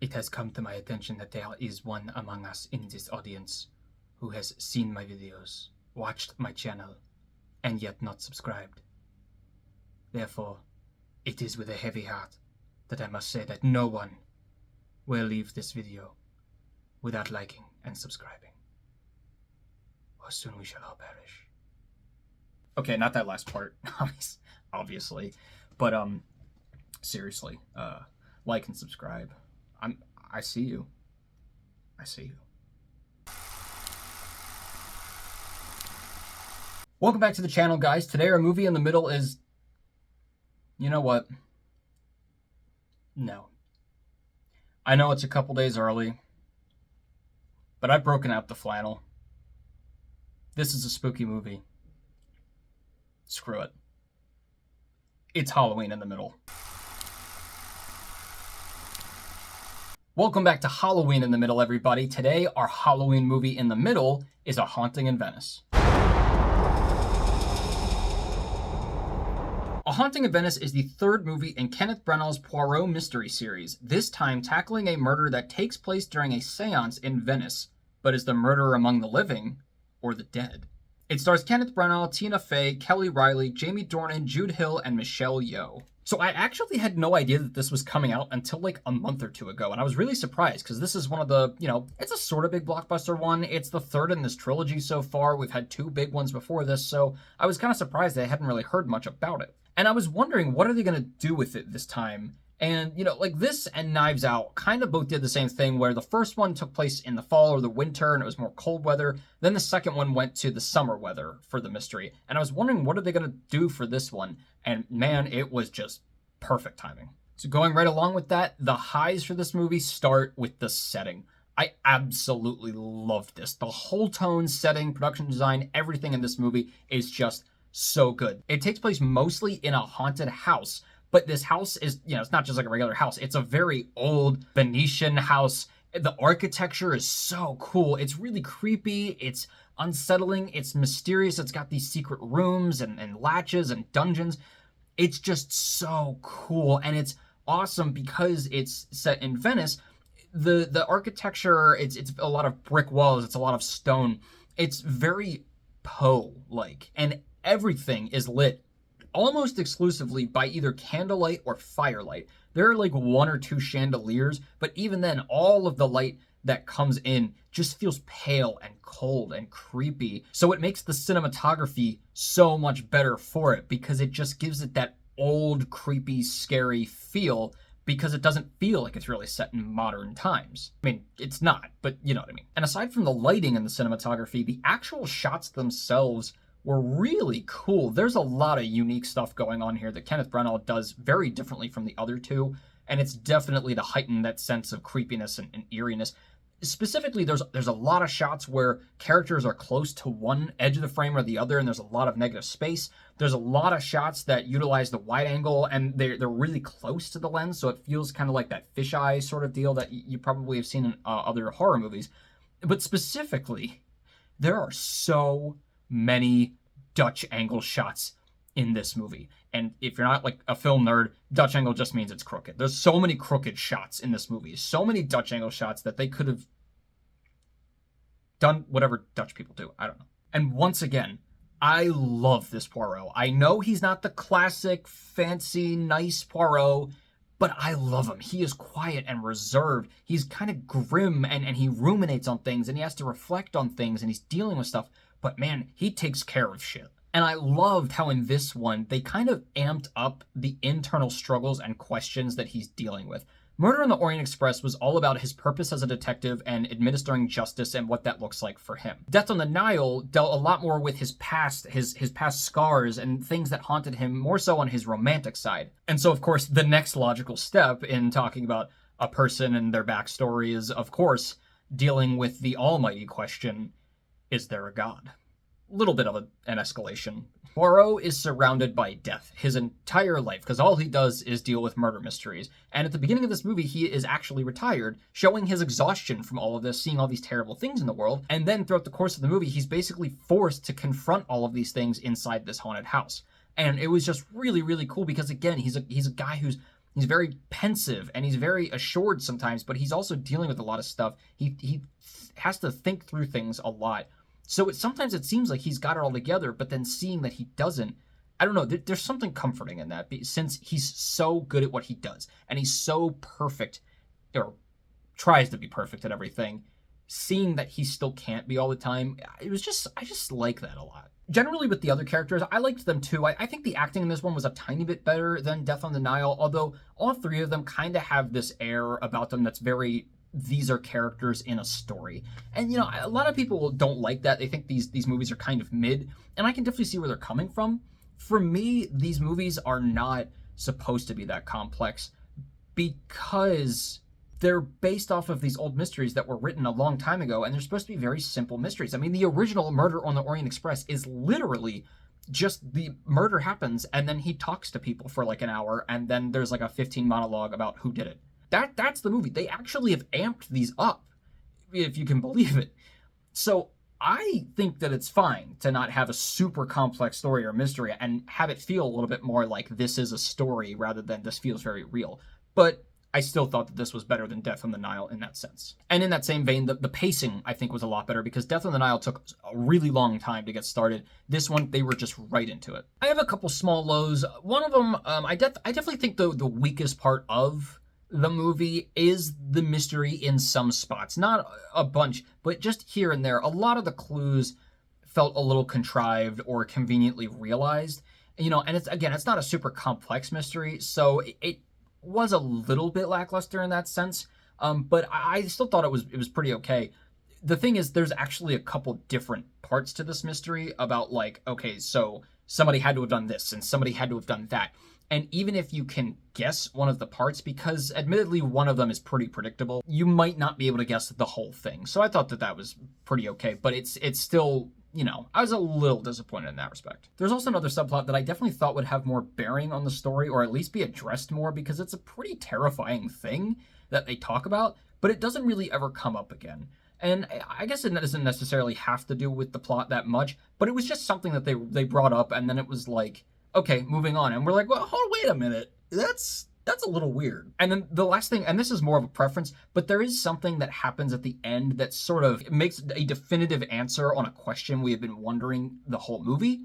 It has come to my attention that there is one among us in this audience who has seen my videos, watched my channel, and yet not subscribed. Therefore, it is with a heavy heart that I must say that no one will leave this video without liking and subscribing, or soon we shall all perish. Okay, not that last part, obviously, but seriously, like and subscribe. I see you. I see you. Welcome back to the channel, guys. Today our movie in the middle is... You know what? No. I know it's a couple days early, but I've broken out the flannel. This is a spooky movie. Screw it. It's Halloween in the middle. Welcome back to Halloween in the Middle, everybody. Today, our Halloween movie in the middle is A Haunting in Venice. A Haunting in Venice is the third movie in Kenneth Branagh's Poirot mystery series, this time tackling a murder that takes place during a seance in Venice. But is the murderer among the living or the dead? It stars Kenneth Branagh, Tina Fey, Kelly Reilly, Jamie Dornan, Jude Hill, and Michelle Yeoh. So I actually had no idea that this was coming out until like a month or two ago, and I was really surprised because this is one of the, it's a sort of big blockbuster one. It's the third in this trilogy so far. We've had two big ones before this, so I was kind of surprised that I hadn't really heard much about it. And I was wondering, what are they going to do with it this time? And, like this and Knives Out kind of both did the same thing, where the first one took place in the fall or the winter and it was more cold weather. Then the second one went to the summer weather for the mystery. And I was wondering, what are they going to do for this one? And man, it was just perfect timing. So going right along with that, the highs for this movie start with the setting. I absolutely loved this. The whole tone, setting, production design, everything in this movie is just so good. It takes place mostly in a haunted house. But this house is, it's not just like a regular house. It's a very old Venetian house. The architecture is so cool. It's really creepy. It's unsettling. It's mysterious. It's got these secret rooms and latches and dungeons. It's just so cool. And it's awesome because it's set in Venice. The architecture, it's a lot of brick walls. It's a lot of stone. It's very Poe-like. And everything is lit almost exclusively by either candlelight or firelight. There are like one or two chandeliers, but even then, all of the light that comes in just feels pale and cold and creepy. So it makes the cinematography so much better for it because it just gives it that old, creepy, scary feel because it doesn't feel like it's really set in modern times. I mean, it's not, but you know what I mean. And aside from the lighting and the cinematography, the actual shots themselves were really cool. There's a lot of unique stuff going on here that Kenneth Branagh does very differently from the other two, and it's definitely to heighten that sense of creepiness and eeriness. Specifically, there's a lot of shots where characters are close to one edge of the frame or the other, and there's a lot of negative space. There's a lot of shots that utilize the wide angle, and they're really close to the lens, so it feels kind of like that fisheye sort of deal that you probably have seen in other horror movies. But specifically, there are so many Dutch angle shots in this movie. And if you're not like a film nerd, Dutch angle just means it's crooked. There's so many crooked shots in this movie. So many Dutch angle shots that they could have done whatever Dutch people do. I don't know. And once again, I love this Poirot. I know he's not the classic, fancy, nice Poirot, but I love him. He is quiet and reserved. He's kind of grim and he ruminates on things and he has to reflect on things and he's dealing with stuff. But man, he takes care of shit. And I loved how in this one, they kind of amped up the internal struggles and questions that he's dealing with. Murder on the Orient Express was all about his purpose as a detective and administering justice and what that looks like for him. Death on the Nile dealt a lot more with his past, his past scars and things that haunted him more so on his romantic side. And so, of course, the next logical step in talking about a person and their backstory is, of course, dealing with the almighty question, is there a God? Little bit of an escalation. Poirot is surrounded by death his entire life because all he does is deal with murder mysteries. And at the beginning of this movie, he is actually retired, showing his exhaustion from all of this, seeing all these terrible things in the world. And then throughout the course of the movie, he's basically forced to confront all of these things inside this haunted house. And it was just really, really cool because, again, he's a guy who's He's very pensive and he's very assured sometimes, but he's also dealing with a lot of stuff. He has to think through things a lot. So sometimes it seems like he's got it all together, but then seeing that he doesn't, I don't know, there's something comforting in that, since he's so good at what he does and he's so perfect, or tries to be perfect at everything. Seeing that he still can't be all the time, I just like that a lot. Generally with the other characters, I liked them too. I think the acting in this one was a tiny bit better than Death on the Nile, although all three of them kind of have this air about them that's very, these are characters in a story. And, you know, a lot of people don't like that. They think these movies are kind of mid, and I can definitely see where they're coming from. For me, these movies are not supposed to be that complex because they're based off of these old mysteries that were written a long time ago, and they're supposed to be very simple mysteries. I mean, the original Murder on the Orient Express is literally just the murder happens, and then he talks to people for like an hour, and then there's like a 15 monologue about who did it. That's the movie. They actually have amped these up, if you can believe it. So I think that it's fine to not have a super complex story or mystery and have it feel a little bit more like this is a story rather than this feels very real. But I still thought that this was better than Death on the Nile in that sense. And in that same vein, the pacing, I think, was a lot better because Death on the Nile took a really long time to get started. This one, they were just right into it. I have a couple small lows. One of them, I definitely think the weakest part of the movie is the mystery in some spots. Not a bunch, but just here and there. A lot of the clues felt a little contrived or conveniently realized. You know, and it's not a super complex mystery, so it was a little bit lackluster in that sense, but I still thought it was pretty okay. The thing is, there's actually a couple different parts to this mystery about like, okay, so somebody had to have done this and somebody had to have done that. And even if you can guess one of the parts, because admittedly one of them is pretty predictable, you might not be able to guess the whole thing. So I thought that was pretty okay, but it's still, you know, I was a little disappointed in that respect. There's also another subplot that I definitely thought would have more bearing on the story, or at least be addressed more, because it's a pretty terrifying thing that they talk about, but it doesn't really ever come up again. And I guess it doesn't necessarily have to do with the plot that much, but it was just something that they brought up, and then it was like, okay, moving on. And we're like, well, wait a minute. That's a little weird. And then the last thing, and this is more of a preference, but there is something that happens at the end that sort of makes a definitive answer on a question we have been wondering the whole movie.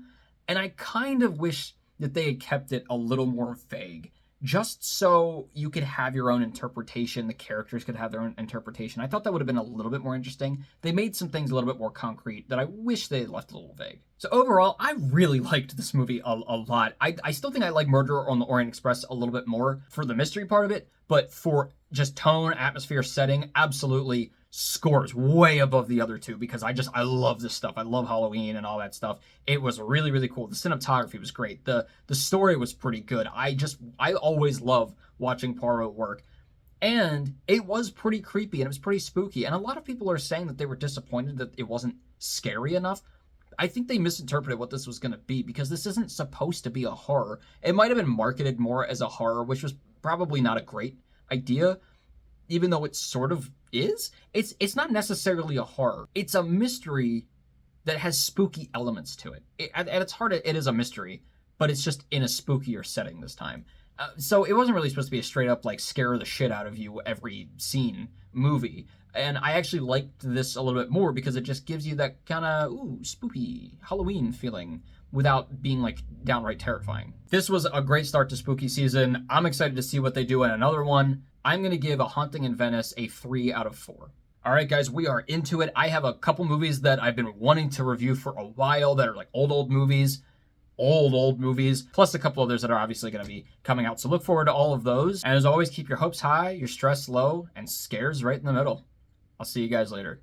And I kind of wish that they had kept it a little more vague, just so you could have your own interpretation, the characters could have their own interpretation. I thought that would have been a little bit more interesting. They made some things a little bit more concrete that I wish they had left a little vague. So overall, I really liked this movie a lot. I still think I like Murder on the Orient Express a little bit more for the mystery part of it, but for just tone, atmosphere, setting, absolutely scores way above the other two, because I love this stuff. I love Halloween and all that stuff. It was really, really cool. The cinematography was great. The story was pretty good. I always love watching Poirot work. And it was pretty creepy and it was pretty spooky. And a lot of people are saying that they were disappointed that it wasn't scary enough. I think they misinterpreted what this was going to be, because this isn't supposed to be a horror. It might have been marketed more as a horror, which was probably not a great idea, even though it sort of is. It's not necessarily a horror. It's a mystery that has spooky elements to it. At its heart, it is a mystery, but it's just in a spookier setting this time. So it wasn't really supposed to be a straight up like scare the shit out of you every scene movie. And I actually liked this a little bit more because it just gives you that kind of spooky Halloween feeling without being like downright terrifying. This was a great start to spooky season. I'm excited to see what they do in another one. I'm going to give A Haunting in Venice a 3 out of 4. All right, guys, we are into it. I have a couple movies that I've been wanting to review for a while that are like old movies. Old movies, plus a couple others that are obviously going to be coming out. So look forward to all of those. And as always, keep your hopes high, your stress low, and scares right in the middle. I'll see you guys later.